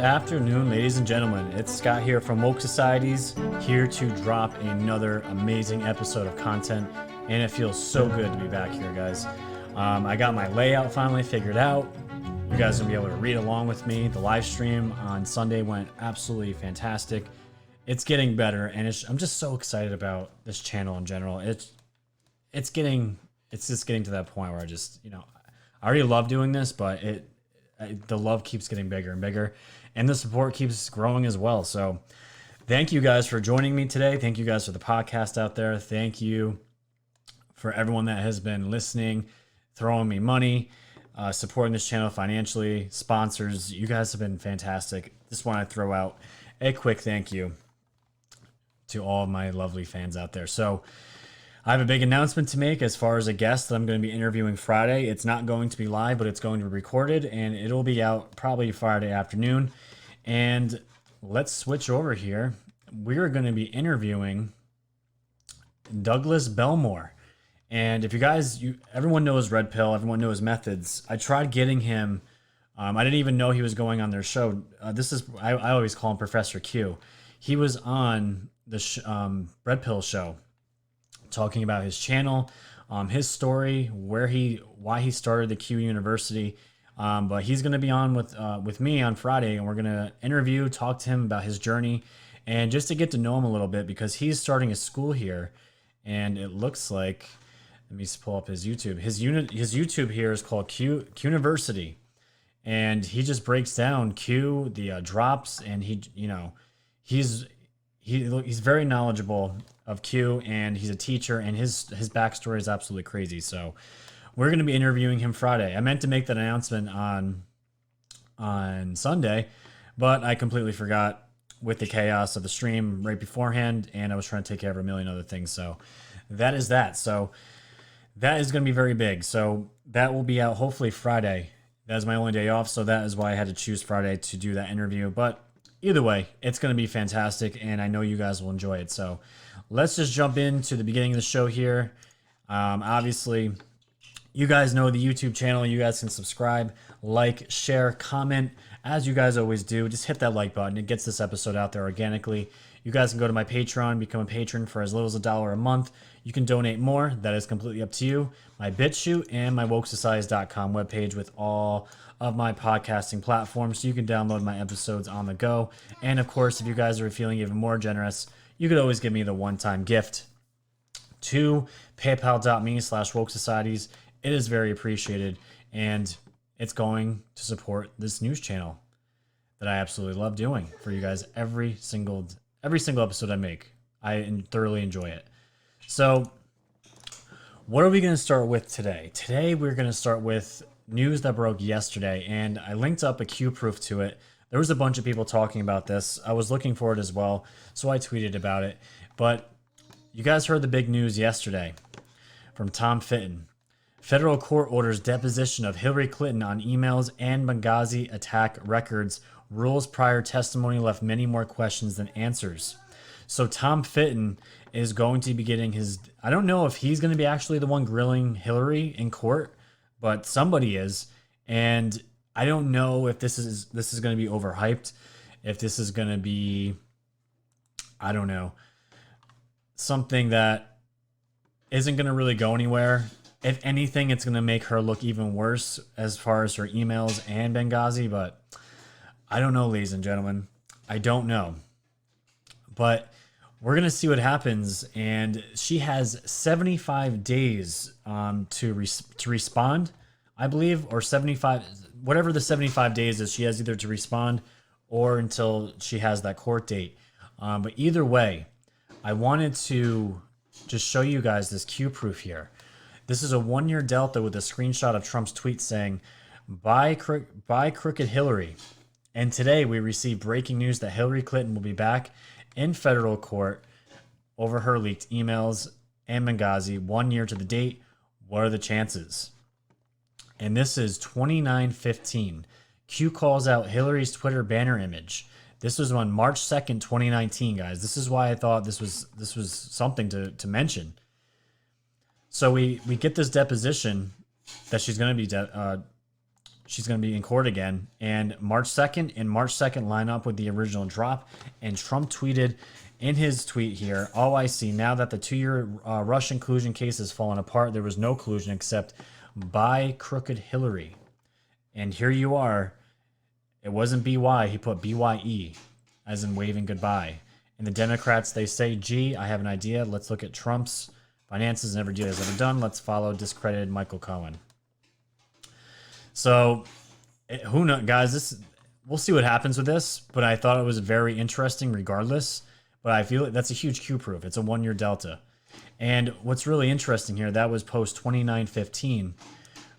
afternoon, ladies and gentlemen. It's Scott here from Woke Societies, here to drop another amazing episode of content, and it feels so good to be back here, guys. I got my layout finally figured out. You guys will be able to read along with me. The live stream on Sunday went absolutely fantastic. It's getting better, and I'm just so excited about this channel in general. It's just getting to that point where I already love doing this, but the love keeps getting bigger and bigger, and the support keeps growing as well. So thank you guys for joining me today. Thank you guys for the podcast out there. Thank you for everyone that has been listening, throwing me money, supporting this channel financially, sponsors. You guys have been fantastic. Just want to throw out a quick thank you to all of my lovely fans out there. So I have a big announcement to make as far as a guest that I'm going to be interviewing Friday. It's not going to be live, but it's going to be recorded, and it'll be out probably Friday afternoon. And let's switch over here. We're going to be interviewing Douglas Belmore. And if you guys, everyone knows Red Pill, everyone knows Methods. I tried getting him. I didn't even know he was going on their show. I always call him Professor Q. He was on the Red Pill show, talking about his channel, his story, why he started the Q University. But he's going to be on with me on Friday, and we're going to talk to him about his journey, and just to get to know him a little bit, because he's starting a school here, and it looks like, let me just pull up his YouTube. His YouTube here is called Q University, and he just breaks down Q, the drops, and he's very knowledgeable of Q, and he's a teacher, and his backstory is absolutely crazy. So we're going to be interviewing him Friday. I meant to make that announcement on Sunday, but I completely forgot with the chaos of the stream right beforehand, and I was trying to take care of a million other things. So that is that. So that is going to be very big. So that will be out hopefully Friday. That is my only day off, so that is why I had to choose Friday to do that interview. But either way, it's going to be fantastic, and I know you guys will enjoy it. So let's just jump into the beginning of the show here. Obviously, you guys know the YouTube channel. You guys can subscribe, like, share, comment, as you guys always do. Just hit that like button. It gets this episode out there organically. You guys can go to my Patreon, become a patron for as little as $1 a month. You can donate more. That is completely up to you. My BitChute and my wokesocieties.com webpage with all of my podcasting platforms, so you can download my episodes on the go. And of course, if you guys are feeling even more generous, you could always give me the one-time gift to paypal.me/wokesocieties. It is very appreciated, and it's going to support this news channel that I absolutely love doing for you guys every single episode I make. I thoroughly enjoy it. So what are we going to start with today? Today we're going to start with news that broke yesterday, and I linked up a Q proof to it. There was a bunch of people talking about this. I was looking for it as well, so I tweeted about it. But you guys heard the big news yesterday from Tom Fitton. Federal court orders deposition of Hillary Clinton on emails and Benghazi attack records. Rules prior testimony left many more questions than answers. So Tom Fitton is going to be getting his... I don't know if he's going to be actually the one grilling Hillary in court, but somebody is. And I don't know if this is going to be overhyped, if this is going to be, I don't know, something that isn't going to really go anywhere. If anything, it's going to make her look even worse as far as her emails and Benghazi, but I don't know, ladies and gentlemen. I don't know. But we're going to see what happens, and she has 75 days to respond, I believe, or 75, whatever the 75 days is, she has either to respond or until she has that court date. But either way, I wanted to just show you guys this Q proof here. This is a 1-year delta with a screenshot of Trump's tweet saying, "Buy crooked Hillary." And today we received breaking news that Hillary Clinton will be back in federal court over her leaked emails and Benghazi 1 year to the date. What are the chances? And this is 29/15. Q calls out Hillary's Twitter banner image. This was on March 2nd, 2019, guys. This is why I thought this was something to mention. So we get this deposition that she's going to be she's going to be in court again. And March 2nd and March 2nd line up with the original drop. And Trump tweeted in his tweet here, "All I see now that the 2-year Russian collusion case has fallen apart, there was no collusion except by crooked Hillary." And here you are. It wasn't BY. He put BYE, as in waving goodbye. And the Democrats, they say, "Gee, I have an idea. Let's look at Trump's finances and every deal he's ever done. Let's follow discredited Michael Cohen." So, who knows, guys? We'll see what happens with this. But I thought it was very interesting, regardless. But I feel that's a huge Q-proof. It's a 1-year delta. And what's really interesting here, that was post 2915.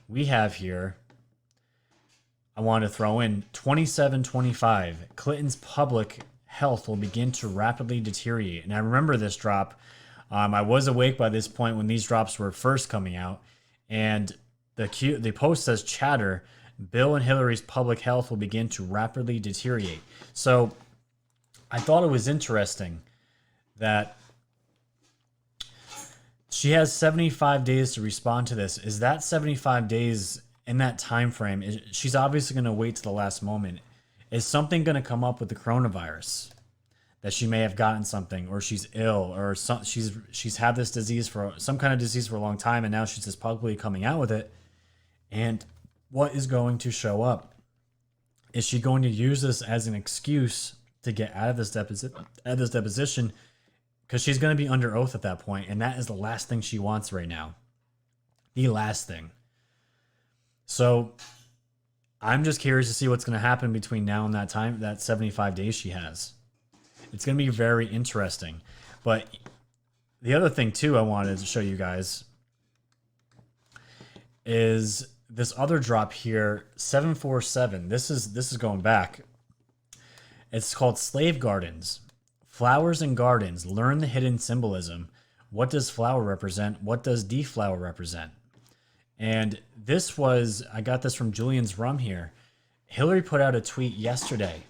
We have here, I want to throw in 2725. Clinton's public health will begin to rapidly deteriorate. And I remember this drop. I was awake by this point when these drops were first coming out. And the post says, "Chatter, Bill and Hillary's public health will begin to rapidly deteriorate." So I thought it was interesting that she has 75 days to respond to this. Is that 75 days in that time frame? She's obviously going to wait to the last moment. Is something going to come up with the coronavirus? That she may have gotten something, or she's ill, or she's had this disease for some kind of disease for a long time, and now she's just publicly coming out with it. And what is going to show up? Is she going to use this as an excuse to get out of this deposition? Because she's going to be under oath at that point, and that is the last thing she wants right now. The last thing. So I'm just curious to see what's going to happen between now and that time, that 75 days she has. It's going to be very interesting. But the other thing, too, I wanted to show you guys is this other drop here, 747. This is going back. It's called Slave Gardens. Flowers and gardens. Learn the hidden symbolism. What does flower represent? What does deflower represent? And this was, I got this from Julian's Rum here. Hillary put out a tweet yesterday,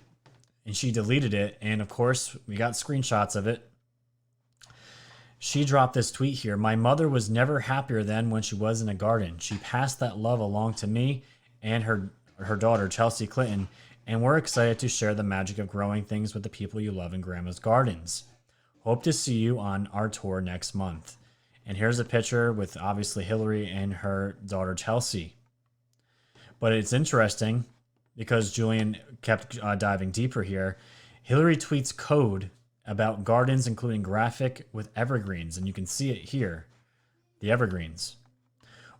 and she deleted it. And of course, we got screenshots of it. She dropped this tweet here. "My mother was never happier than when she was in a garden. She passed that love along to me and her daughter, Chelsea Clinton, and we're excited to share the magic of growing things with the people you love in Grandma's gardens. Hope to see you on our tour next month." And here's a picture with obviously Hillary and her daughter, Chelsea. But it's interesting because Julian kept diving deeper here. Hillary tweets code about gardens, including graphic with evergreens, and you can see it here, the evergreens.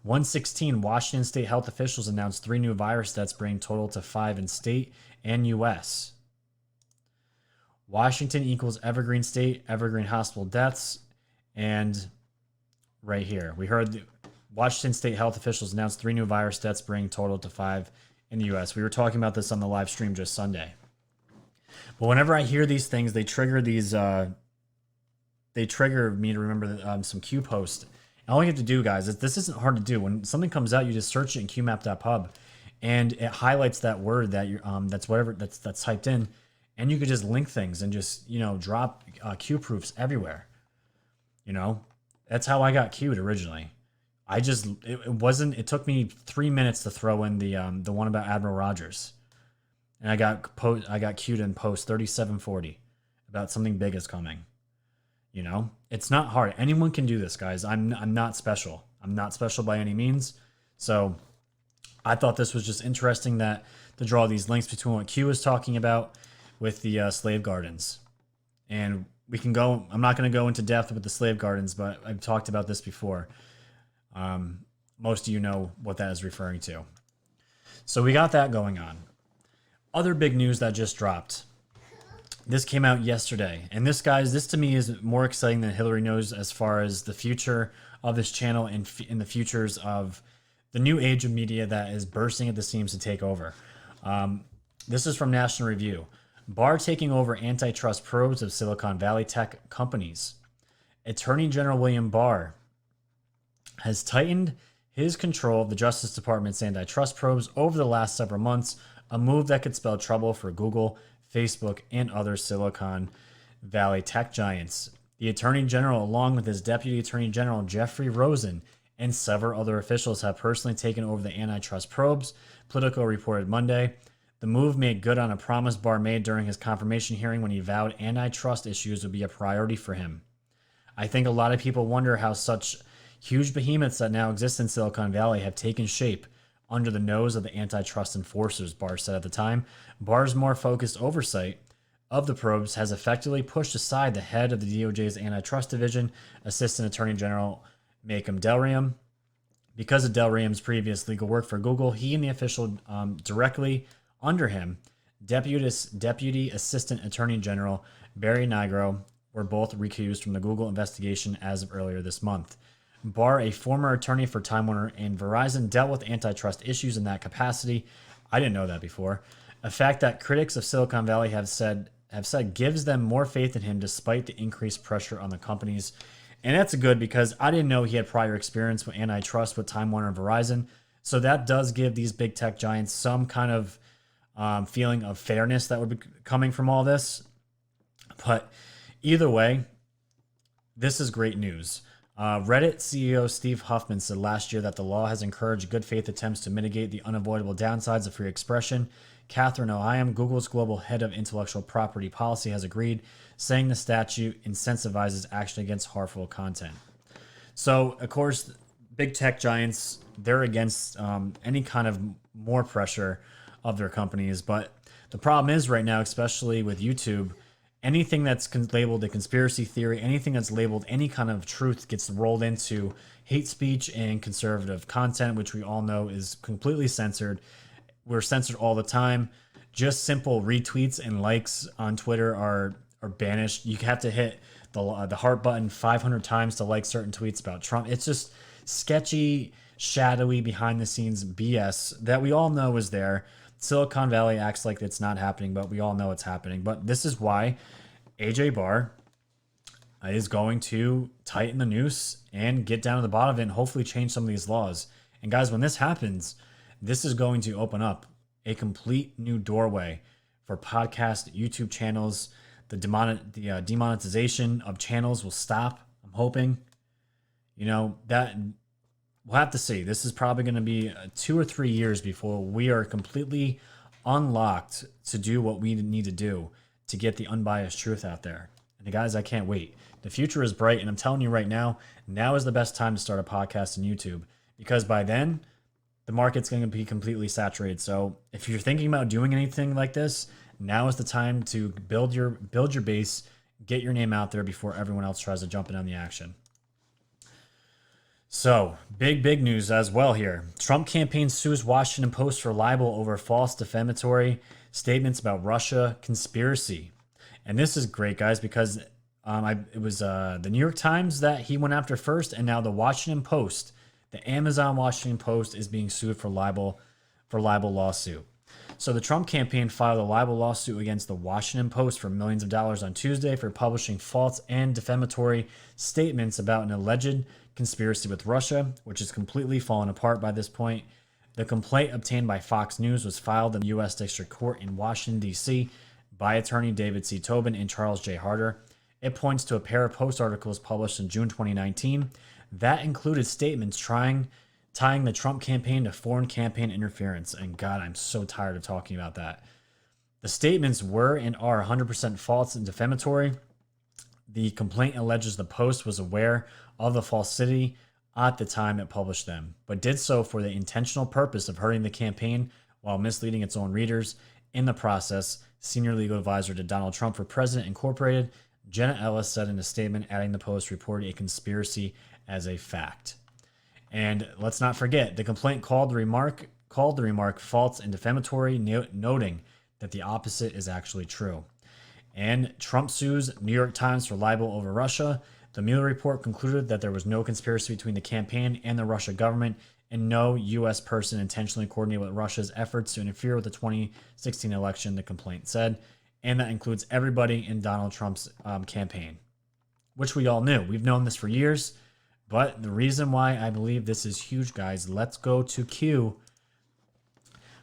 116, Washington state health officials announced 3 new virus deaths, bringing total to 5 in state and U.S. Washington equals evergreen state, evergreen hospital deaths, and right here, we heard the Washington state health officials announced 3 new virus deaths, bringing total to 5 in the U.S. We were talking about this on the live stream just Sunday. But whenever I hear these things, they trigger these. They trigger me to remember some Q post. And all you have to do, guys, is this isn't hard to do. When something comes out, you just search it in qmap.pub, and it highlights that word that you that's typed in, and you could just link things and just drop Q proofs everywhere. That's how I got queued originally. It took me 3 minutes to throw in the one about Admiral Rogers. And I got queued in post 3740 about something big is coming. It's not hard. Anyone can do this, guys. I'm not special. I'm not special by any means. So I thought this was just interesting to draw these links between what Q is talking about with the slave gardens. And we can go, I'm not going to go into depth with the slave gardens, but I've talked about this before. Most of you know what that is referring to. So we got that going on. Other big news that just dropped. This came out yesterday. And this to me is more exciting than Hillary knows as far as the future of this channel and in the futures of the new age of media that is bursting at the seams to take over. This is from National Review. Barr taking over antitrust probes of Silicon Valley tech companies. Attorney General William Barr has tightened his control of the Justice Department's antitrust probes over the last several months, a move that could spell trouble for Google, Facebook, and other Silicon Valley tech giants. The Attorney General, along with his Deputy Attorney General Jeffrey Rosen and several other officials have personally taken over the antitrust probes, Politico reported Monday. The move made good on a promise Barr made during his confirmation hearing when he vowed antitrust issues would be a priority for him. I think a lot of people wonder how such huge behemoths that now exist in Silicon Valley have taken shape under the nose of the antitrust enforcers, Barr said at the time. Barr's more focused oversight of the probes has effectively pushed aside the head of the DOJ's antitrust division, Assistant Attorney General Malcolm Delrium. Because of Delrium's previous legal work for Google, he and the official directly under him, Deputy Assistant Attorney General Barry Nigro, were both recused from the Google investigation as of earlier this month. Barr, a former attorney for Time Warner and Verizon, dealt with antitrust issues in that capacity. I didn't know that before. A fact that critics of Silicon Valley have said gives them more faith in him despite the increased pressure on the companies. And that's good because I didn't know he had prior experience with antitrust with Time Warner and Verizon. So that does give these big tech giants some kind of feeling of fairness that would be coming from all this. But either way, this is great news. Reddit CEO Steve Huffman said last year that the law has encouraged good faith attempts to mitigate the unavoidable downsides of free expression. Catherine O'Hyam, Google's global head of intellectual property policy, has agreed, saying the statute incentivizes action against harmful content. So, of course, big tech giants, they're against any kind of more pressure of their companies. But the problem is right now, especially with YouTube, anything that's labeled a conspiracy theory, anything that's labeled any kind of truth gets rolled into hate speech and conservative content, which we all know is completely censored. We're censored all the time. Just simple retweets and likes on Twitter are banished. You have to hit the heart button 500 times to like certain tweets about Trump. It's just sketchy, shadowy, behind the scenes BS that we all know is there. Silicon Valley acts like it's not happening, but we all know it's happening. But this is why AJ Barr is going to tighten the noose and get down to the bottom of it and hopefully change some of these laws. And guys, when this happens, this is going to open up a complete new doorway for podcast YouTube channels. The demonetization of channels will stop, I'm hoping. You know, that we'll have to see. This is probably going to be 2 or 3 years before we are completely unlocked to do what we need to do to get the unbiased truth out there. And guys, I can't wait. The future is bright, and I'm telling you right now is the best time to start a podcast on YouTube, because by then the market's going to be completely saturated. So if you're thinking about doing anything like this, now is the time to build your base, get your name out there before everyone else tries to jump in on the action. So, big news as well here. Trump campaign sues Washington Post for libel over false defamatory statements about Russia conspiracy. And this is great, guys, because it was the New York Times that he went after first, and now the Washington Post, the Amazon Washington Post, is being sued for libel lawsuit. So the Trump campaign filed a libel lawsuit against the Washington Post for millions of dollars on Tuesday for publishing false and defamatory statements about an alleged conspiracy with Russia, which has completely fallen apart by this point. The complaint obtained by Fox News was filed in the U.S. District Court in Washington, D.C. by attorney David C. Tobin and Charles J. Harder. It points to a pair of Post articles published in June 2019 that included statements tying the Trump campaign to foreign campaign interference. And God, I'm so tired of talking about that. The statements were and are 100% false and defamatory. The complaint alleges the Post was aware of the falsity at the time it published them, but did so for the intentional purpose of hurting the campaign while misleading its own readers. In the process, senior legal advisor to Donald Trump for President Incorporated, Jenna Ellis, said in a statement, adding the Post reported a conspiracy as a fact. And let's not forget, the complaint called the remark false and defamatory, noting that the opposite is actually true. And Trump sues New York Times for libel over Russia. The Mueller report concluded that there was no conspiracy between the campaign and the Russia government, and no U.S. person intentionally coordinated with Russia's efforts to interfere with the 2016 election, the complaint said. And that includes everybody in Donald Trump's campaign, which we all knew. We've known this for years. But the reason why I believe this is huge, guys, let's go to Q,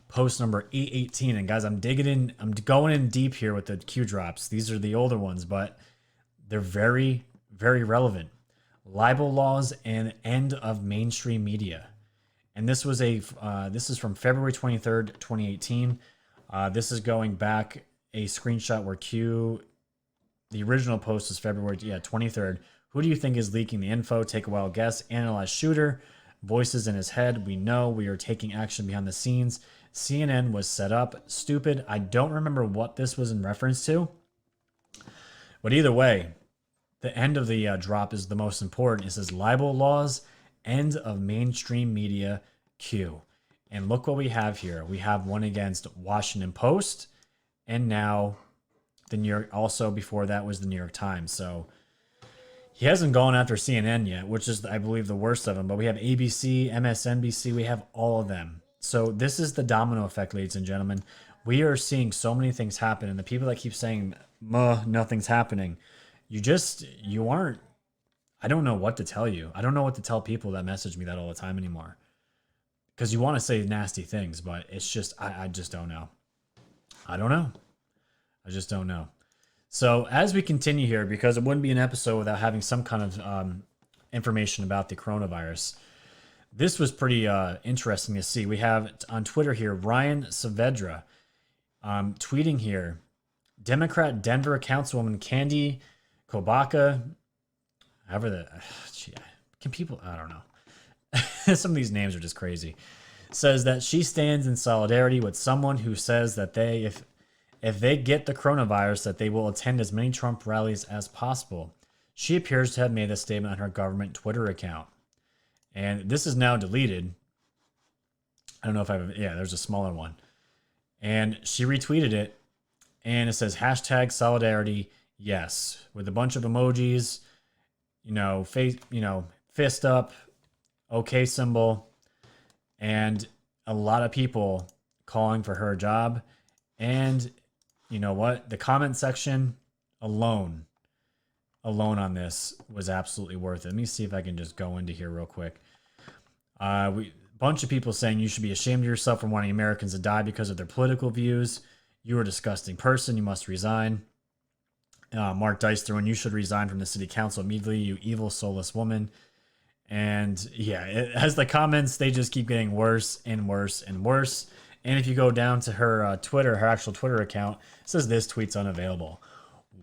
post number 818. And guys, I'm going in deep here with the Q drops. These are the older ones, but they're very, very relevant. libel laws, and end of mainstream media. And this was this is from February 23rd, 2018. This is going back a screenshot where the original post is February 23rd. Who do you think is leaking the info? Take a wild guess. Analyze shooter. Voices in his head. We know we are taking action behind the scenes. CNN was set up. Stupid. I don't remember what this was in reference to. But either way, the end of the drop is the most important. It says libel laws, end of mainstream media, Q. And look what we have here. We have one against Washington Post, and now the New York. Also, before that was the New York Times. So he hasn't gone after CNN yet, which is, I believe, the worst of them. But we have ABC, MSNBC. We have all of them. So this is the domino effect, ladies and gentlemen. We are seeing so many things happen, and the people that keep saying, nothing's happening, you aren't. I don't know what to tell you. I don't know what to tell people that message me that all the time anymore. Because you want to say nasty things, but it's just, I just don't know. I don't know. I just don't know. So as we continue here, because it wouldn't be an episode without having some kind of information about the coronavirus, this was pretty interesting to see. We have on Twitter here, Ryan Saavedra tweeting here, Democrat Denver Councilwoman Candy Kobaka, can people, I don't know. Some of these names are just crazy. Says that she stands in solidarity with someone who says that if they get the coronavirus, that they will attend as many Trump rallies as possible. She appears to have made this statement on her government Twitter account. And this is now deleted. I don't know if there's a smaller one. And she retweeted it. And it says hashtag solidarity, yes. With a bunch of emojis, fist up, okay symbol, and a lot of people calling for her job. And you know what? The comment section alone on this was absolutely worth it. Let me see if I can just go into here real quick. Bunch of people saying you should be ashamed of yourself for wanting Americans to die because of their political views. You're a disgusting person. You must resign. Mark Dice threw in, you should resign from the city council immediately, you evil, soulless woman. And as the comments, they just keep getting worse and worse and worse. And if you go down to her Twitter, her actual Twitter account, it says this tweet's unavailable.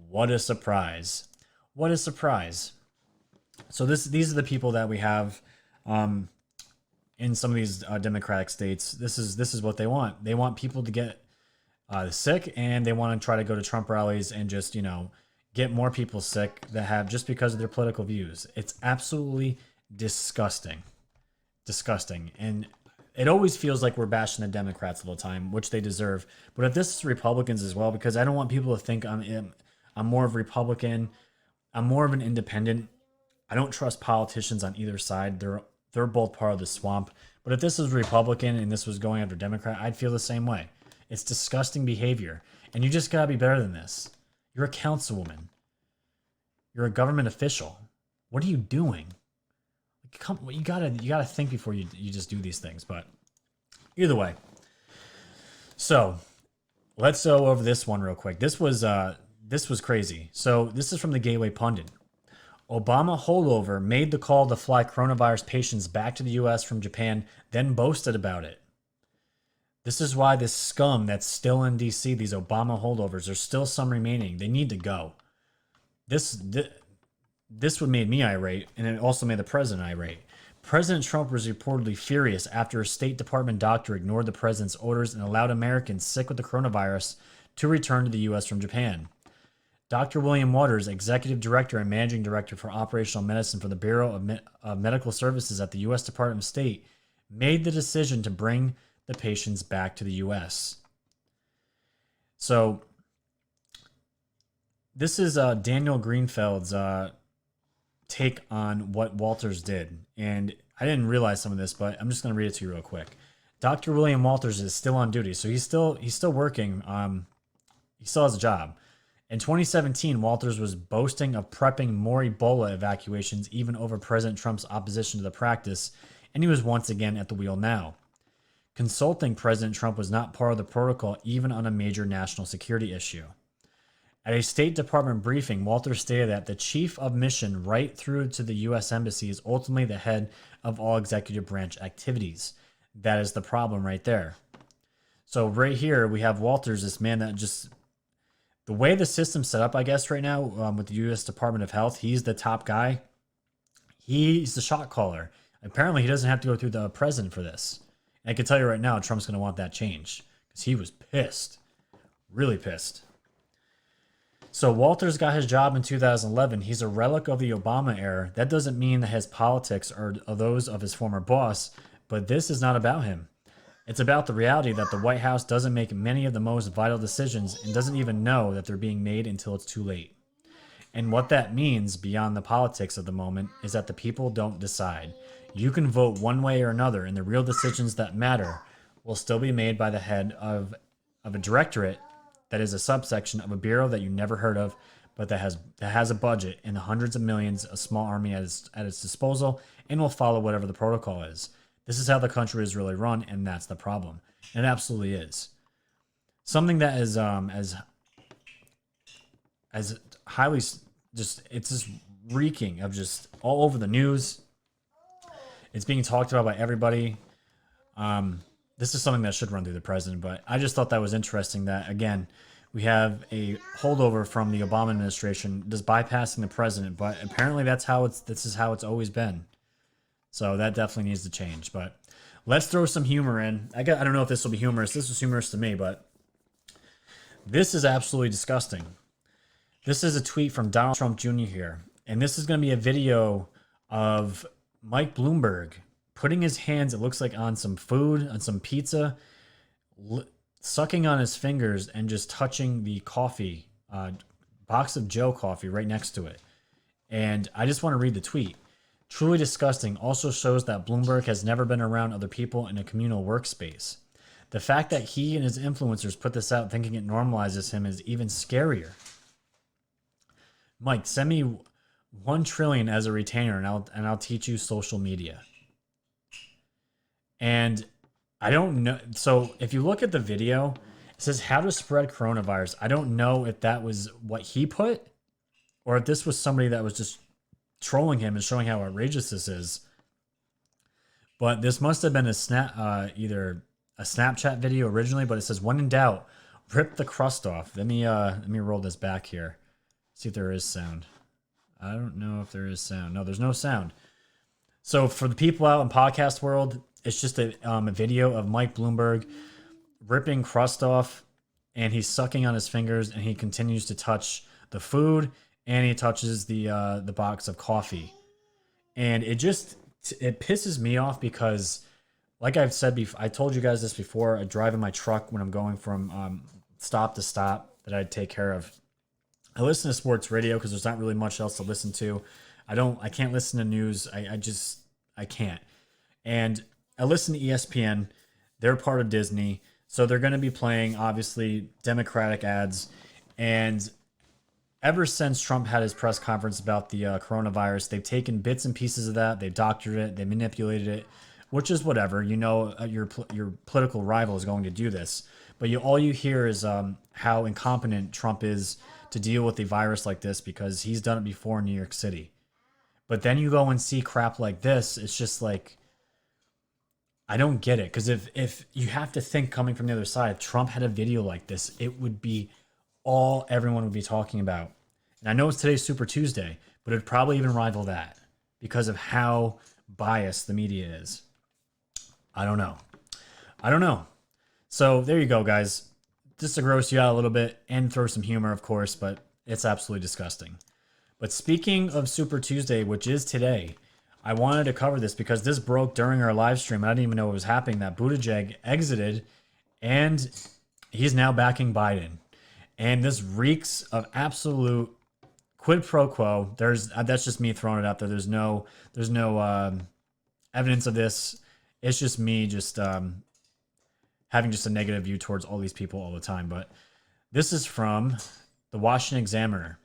What a surprise. What a surprise. So these are the people that we have in some of these Democratic states. This is what they want. They want people to get sick, and they want to try to go to Trump rallies and just, get more people sick that have, just because of their political views. It's absolutely disgusting. Disgusting. And it always feels like we're bashing the Democrats all the time, which they deserve. But if this is Republicans as well, because I don't want people to think I'm more of a Republican. I'm more of an independent. I don't trust politicians on either side. They're both part of the swamp. But if this was Republican and this was going after Democrat, I'd feel the same way. It's disgusting behavior. And you just gotta be better than this. You're a councilwoman. You're a government official. What are you doing? You gotta think before you just do these things. But either way. So let's go over this one real quick. This was crazy. So this is from the Gateway Pundit. Obama holdover made the call to fly coronavirus patients back to the U.S. from Japan, then boasted about it. This is why this scum that's still in D.C., these Obama holdovers, there's still some remaining. They need to go. This would made me irate, and it also made the president irate. President Trump was reportedly furious after a State Department doctor ignored the president's orders and allowed Americans sick with the coronavirus to return to the U.S. from Japan. Dr. William Waters, Executive Director and Managing Director for Operational Medicine for the Bureau of Medical Services at the U.S. Department of State, made the decision to bring the patients back to the U.S. So this is Daniel Greenfeld's take on what Walters did. And I didn't realize some of this, but I'm just going to read it to you real quick. Dr. William Walters is still on duty, so he's still working. He still has a job. In 2017, Walters was boasting of prepping more Ebola evacuations even over President Trump's opposition to the practice, and he was once again at the wheel now. Consulting President Trump was not part of the protocol even on a major national security issue. At a State Department briefing, Walters stated that the chief of mission right through to the U.S. Embassy is ultimately the head of all executive branch activities. That is the problem right there. So right here, we have Walters, this man that just, the way the system's set up, I guess, right now with the U.S. Department of Health, he's the top guy. He's the shot caller. Apparently, he doesn't have to go through the president for this. And I can tell you right now, Trump's going to want that change because he was pissed. Really pissed. So Walters got his job in 2011. He's a relic of the Obama era. That doesn't mean that his politics are those of his former boss, but this is not about him. It's about the reality that the White House doesn't make many of the most vital decisions and doesn't even know that they're being made until it's too late. And what that means, beyond the politics of the moment, is that the people don't decide. You can vote one way or another, and the real decisions that matter will still be made by the head of a directorate that is a subsection of a bureau that you never heard of, but that has a budget and the hundreds of millions, a small army at its disposal, and will follow whatever the protocol is. This is how the country is really run, and that's the problem. And it absolutely is. Something that is as highly just, it's just reeking of just all over the news. It's being talked about by everybody. This is something that should run through the president, but I just thought that was interesting that, again, we have a holdover from the Obama administration just bypassing the president, but apparently this is how it's always been. So that definitely needs to change. But let's throw some humor in. I don't know if this will be humorous. This was humorous to me, but this is absolutely disgusting. This is a tweet from Donald Trump Jr. here, and this is going to be a video of Mike Bloomberg putting his hands, it looks like, on some food, on some pizza, sucking on his fingers and just touching the coffee, box of Joe coffee right next to it. And I just want to read the tweet. Truly disgusting. Also shows that Bloomberg has never been around other people in a communal workspace. The fact that he and his influencers put this out thinking it normalizes him is even scarier. Mike, send me 1 trillion as a retainer and I'll teach you social media. And I don't know. So if you look at the video, it says how to spread coronavirus. I don't know if that was what he put or if this was somebody that was just trolling him and showing how outrageous this is. But this must have been either a Snapchat video originally, but it says, when in doubt, rip the crust off. Let me roll this back here. See if there is sound. I don't know if there is sound. No, there's no sound. So for the people out in podcast world, it's just a video of Mike Bloomberg ripping crust off, and he's sucking on his fingers, and he continues to touch the food, and he touches the box of coffee. And it pisses me off because, like I've said before, I told you guys this before, I drive in my truck when I'm going from stop to stop that I take care of. I listen to sports radio because there's not really much else to listen to. I can't listen to news. I can't. And I listen to ESPN. They're part of Disney. So they're going to be playing, obviously, Democratic ads. And ever since Trump had his press conference about the coronavirus, they've taken bits and pieces of that. They've doctored it. They manipulated it, which is whatever. You know, your political rival is going to do this. But all you hear is how incompetent Trump is to deal with a virus like this because he's done it before in New York City. But then you go and see crap like this. It's just like, I don't get it. Because if you have to think, coming from the other side, if Trump had a video like this, it would be all everyone would be talking about. And I know it's today's Super Tuesday, but it'd probably even rival that because of how biased the media is. I don't know. So there you go, guys. Just to gross you out a little bit and throw some humor, of course, but it's absolutely disgusting. But speaking of Super Tuesday, which is today, I wanted to cover this because this broke during our live stream. I didn't even know it was happening, that Buttigieg exited and he's now backing Biden. And this reeks of absolute quid pro quo. That's just me throwing it out there. There's no evidence of this. It's just me having just a negative view towards all these people all the time. But this is from the Washington Examiner.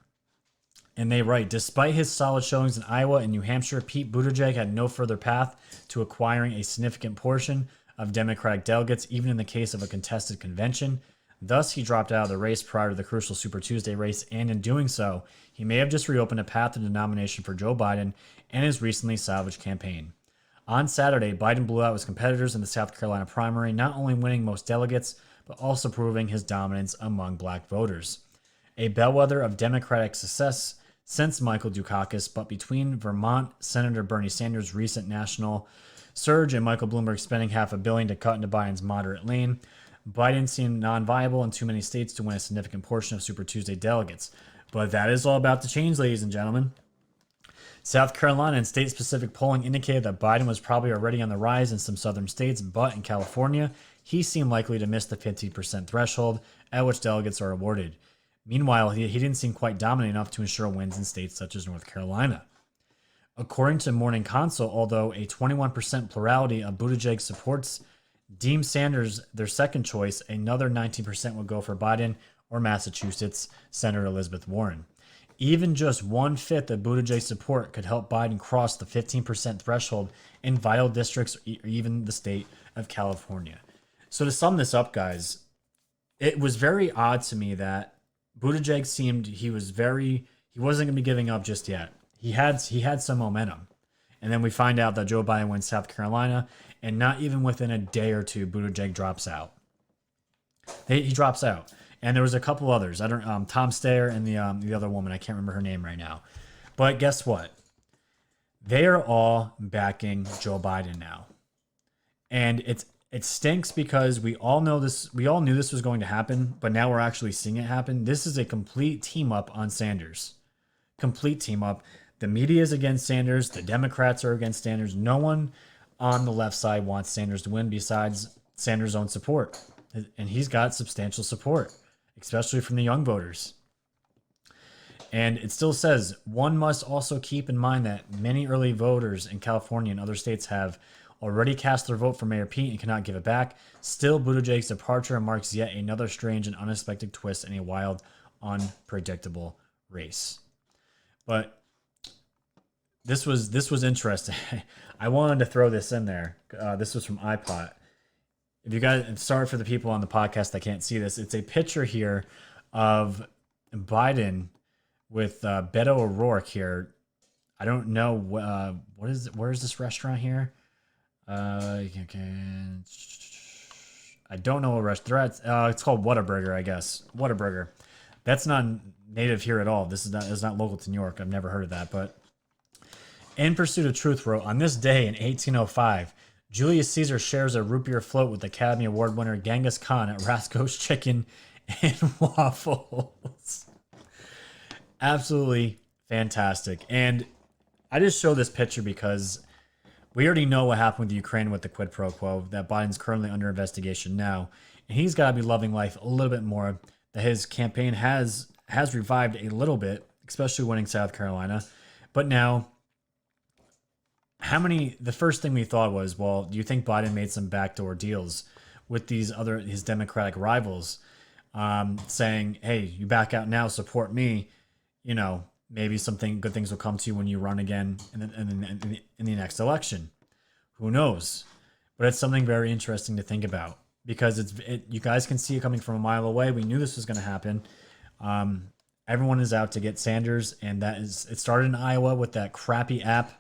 And they write, despite his solid showings in Iowa and New Hampshire, Pete Buttigieg had no further path to acquiring a significant portion of Democratic delegates, even in the case of a contested convention. Thus, he dropped out of the race prior to the crucial Super Tuesday race, and in doing so, he may have just reopened a path to the nomination for Joe Biden and his recently salvaged campaign. On Saturday, Biden blew out his competitors in the South Carolina primary, not only winning most delegates, but also proving his dominance among black voters. A bellwether of Democratic success since Michael Dukakis, but between Vermont Senator Bernie Sanders' recent national surge and Michael Bloomberg spending $500 million to cut into Biden's moderate lane, Biden seemed non-viable in too many states to win a significant portion of Super Tuesday delegates. But that is all about to change, ladies and gentlemen. South Carolina and state-specific polling indicated that Biden was probably already on the rise in some southern states, but in California, he seemed likely to miss the 15% threshold at which delegates are awarded. Meanwhile, he didn't seem quite dominant enough to ensure wins in states such as North Carolina. According to Morning Consult, although a 21% plurality of Buttigieg supports deemed Sanders their second choice, another 19% would go for Biden or Massachusetts Senator Elizabeth Warren. Even just 1/5 of Buttigieg's support could help Biden cross the 15% threshold in vital districts or even the state of California. So to sum this up, guys, it was very odd to me that Buttigieg seemed he wasn't going to be giving up just yet. He had some momentum. And then we find out that Joe Biden wins South Carolina, and not even within a day or two, Buttigieg drops out. He drops out. And there was a couple others. Tom Steyer and the other woman, I can't remember her name right now. But guess what? They are all backing Joe Biden now. And it stinks because we all knew this was going to happen, but now we're actually seeing it happen. This is a complete team up on Sanders. Complete team up. The media is against Sanders. The Democrats are against Sanders. No one on the left side wants Sanders to win besides Sanders' own support. And he's got substantial support, especially from the young voters. And it still says, one must also keep in mind that many early voters in California and other states have already cast their vote for Mayor Pete and cannot give it back. Still, Buttigieg's departure marks yet another strange and unexpected twist in a wild, unpredictable race. But this was interesting. I wanted to throw this in there. This was from iPod. If you guys, sorry for the people on the podcast that can't see this. It's a picture here of Biden with Beto O'Rourke here. I don't know what is it. Where is this restaurant here? I don't know what restaurant. It's called Whataburger, I guess. Whataburger. That's not native here at all. This is not local to New York. I've never heard of that. But In Pursuit of Truth wrote, on this day in 1805, Julius Caesar shares a root beer float with Academy Award winner Genghis Khan at Roscoe's Chicken and Waffles. Absolutely fantastic. And I just show this picture because we already know what happened with Ukraine with the quid pro quo, that Biden's currently under investigation now. And he's got to be loving life a little bit more, that his campaign has revived a little bit, especially winning South Carolina. But now, the first thing we thought was, well, do you think Biden made some backdoor deals with his Democratic rivals, saying, hey, you back out now, support me, maybe good things will come to you when you run again in the next election. Who knows? But it's something very interesting to think about because you guys can see it coming from a mile away. We knew this was going to happen. Everyone is out to get Sanders, and it started in Iowa with that crappy app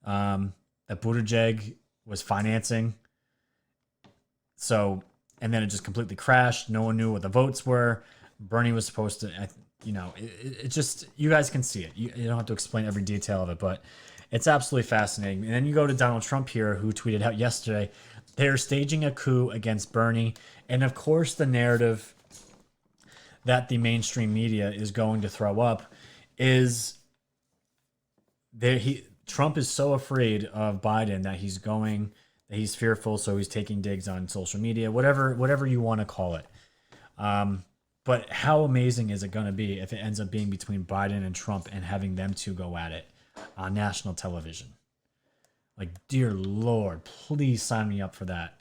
that Buttigieg was financing. So, and then it just completely crashed. No one knew what the votes were. Bernie was supposed to, it just, you guys can see it. You don't have to explain every detail of it, but it's absolutely fascinating. And then you go to Donald Trump here, who tweeted out yesterday, they're staging a coup against Bernie. And of course, the narrative that the mainstream media is going to throw up is Trump is so afraid of Biden that he's fearful, so he's taking digs on social media, whatever you want to call it. But how amazing is it going to be if it ends up being between Biden and Trump and having them two go at it on national television? Like, dear Lord, please sign me up for that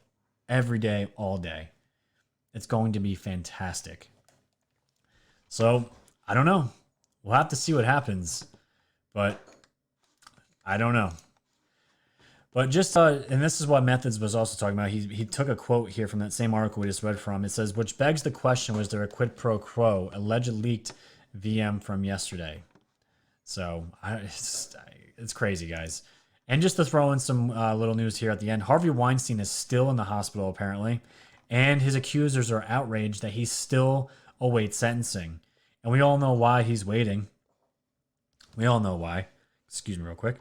every day, all day. It's going to be fantastic. So, I don't know. We'll have to see what happens. But I don't know. But just, and this is what Methods was also talking about. He took a quote here from that same article we just read from. It says, which begs the question, was there a quid pro quo, alleged leaked VM from yesterday? So it's crazy, guys. And just to throw in some little news here at the end, Harvey Weinstein is still in the hospital, apparently. And his accusers are outraged that he still awaits sentencing. And we all know why he's waiting. We all know why. Excuse me real quick.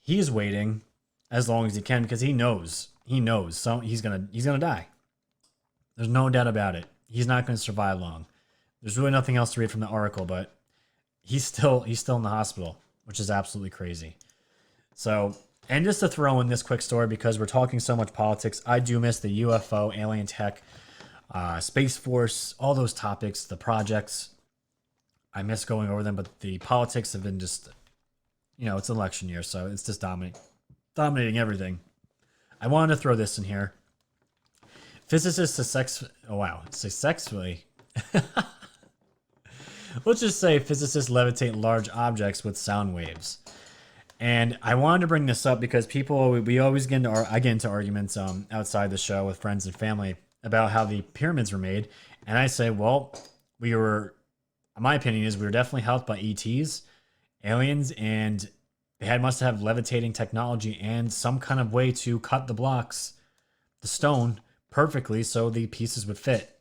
He's waiting as long as he can because he knows so he's gonna die. There's no doubt about it. He's not going to survive long. There's really nothing else to read from the article, but he's still in the hospital, which is absolutely crazy. So, and just to throw in this quick story, because we're talking so much politics, I do miss the UFO, alien tech, Space Force, all those topics, the projects. I miss going over them, but the politics have been just, it's election year, so it's just dominating everything. I wanted to throw this in here. Physicists successfully. Let's just say physicists levitate large objects with sound waves. And I wanted to bring this up because we always get into arguments outside the show with friends and family about how the pyramids were made. And I say, well, my opinion is we were definitely helped by ETs, aliens, and they must have levitating technology and some kind of way to cut the blocks, the stone, perfectly so the pieces would fit.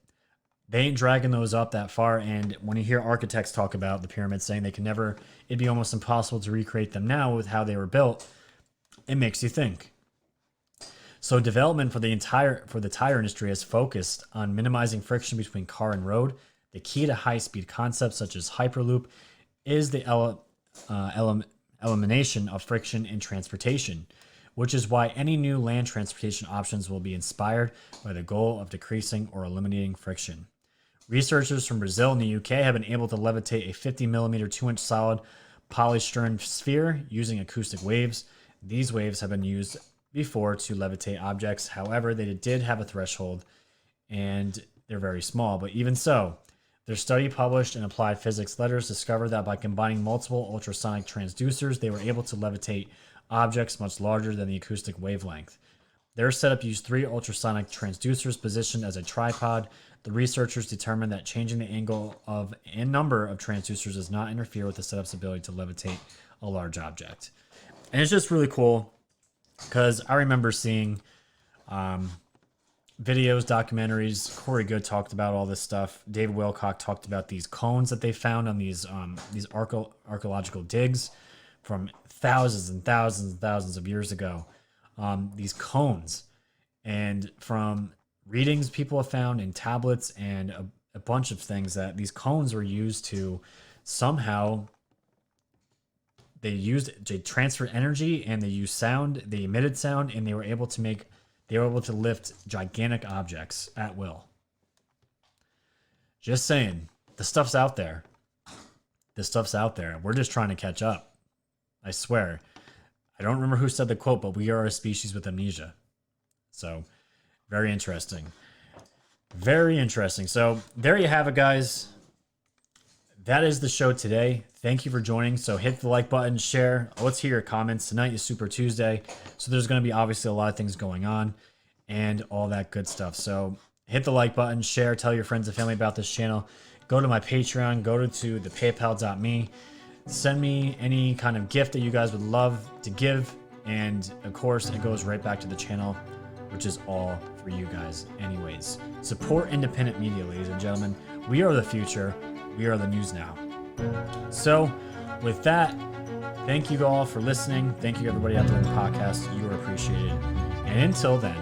They ain't dragging those up that far, and when you hear architects talk about the pyramids saying it'd be almost impossible to recreate them now with how they were built, it makes you think. So development for the tire industry is focused on minimizing friction between car and road. The key to high-speed concepts such as Hyperloop is the elimination of friction in transportation, which is why any new land transportation options will be inspired by the goal of decreasing or eliminating friction. Researchers from Brazil and the UK have been able to levitate a 50mm 2-inch solid polystyrene sphere using acoustic waves. These waves have been used before to levitate objects. However, they did have a threshold and they're very small, but even so, their study published in Applied Physics Letters discovered that by combining multiple ultrasonic transducers, they were able to levitate objects much larger than the acoustic wavelength. Their setup used 3 ultrasonic transducers positioned as a tripod. The researchers determined that changing the angle and number of transducers does not interfere with the setup's ability to levitate a large object. And it's just really cool because I remember seeing videos, documentaries. Corey Good talked about all this stuff. David Wilcock talked about these cones that they found on these archaeological digs from thousands and thousands and thousands of years ago. These cones, and from readings people have found in tablets and a bunch of things, that these cones were used to somehow, they transfer energy and they used sound, they emitted sound, and they were able to lift gigantic objects at will. Just saying, the stuff's out there. We're just trying to catch up. I swear. I don't remember who said the quote, but we are a species with amnesia. So, very interesting. Very interesting. So, there you have it, guys. That is the show today. Thank you for joining. So, hit the like button, share. Let's hear your comments. Tonight is Super Tuesday. So, there's going to be obviously a lot of things going on and all that good stuff. So, hit the like button, share, tell your friends and family about this channel. Go to my Patreon. Go to the paypal.me. Send me any kind of gift that you guys would love to give. And of course, it goes right back to the channel, which is all for you guys anyways. Support independent media, ladies and gentlemen. We are the future. We are the news now. So with that, thank you all for listening. Thank you everybody out there in the podcast. You are appreciated. And until then,